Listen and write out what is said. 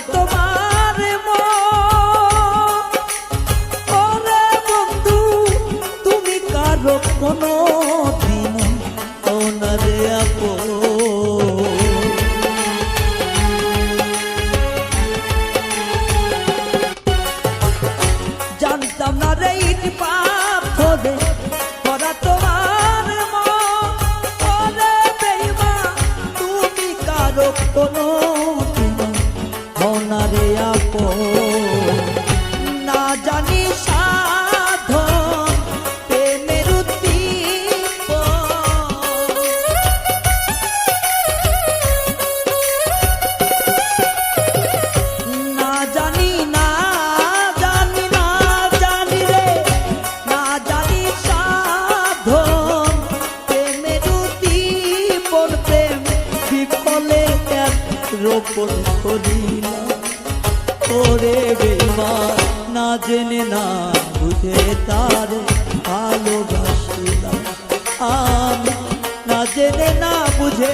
তোমার ওরে বন্ধু তুমি কারো কোনো দিন ওনারে আপো জানতাম না রে ইট পাথরে করা তোমার ওরে বেঈমান তুমি কারো কোনো ওনারে আপো না জানি সাধন প্রেমের না জানি না জানি না জানি রে না জানি সাধন প্রেমের প্রেম বিফলে এক রোপণ করিলাম ওরে বেঈমান না জেনে না বুঝে তার ভালোবাসিলাম আমি না জেনে না বুঝে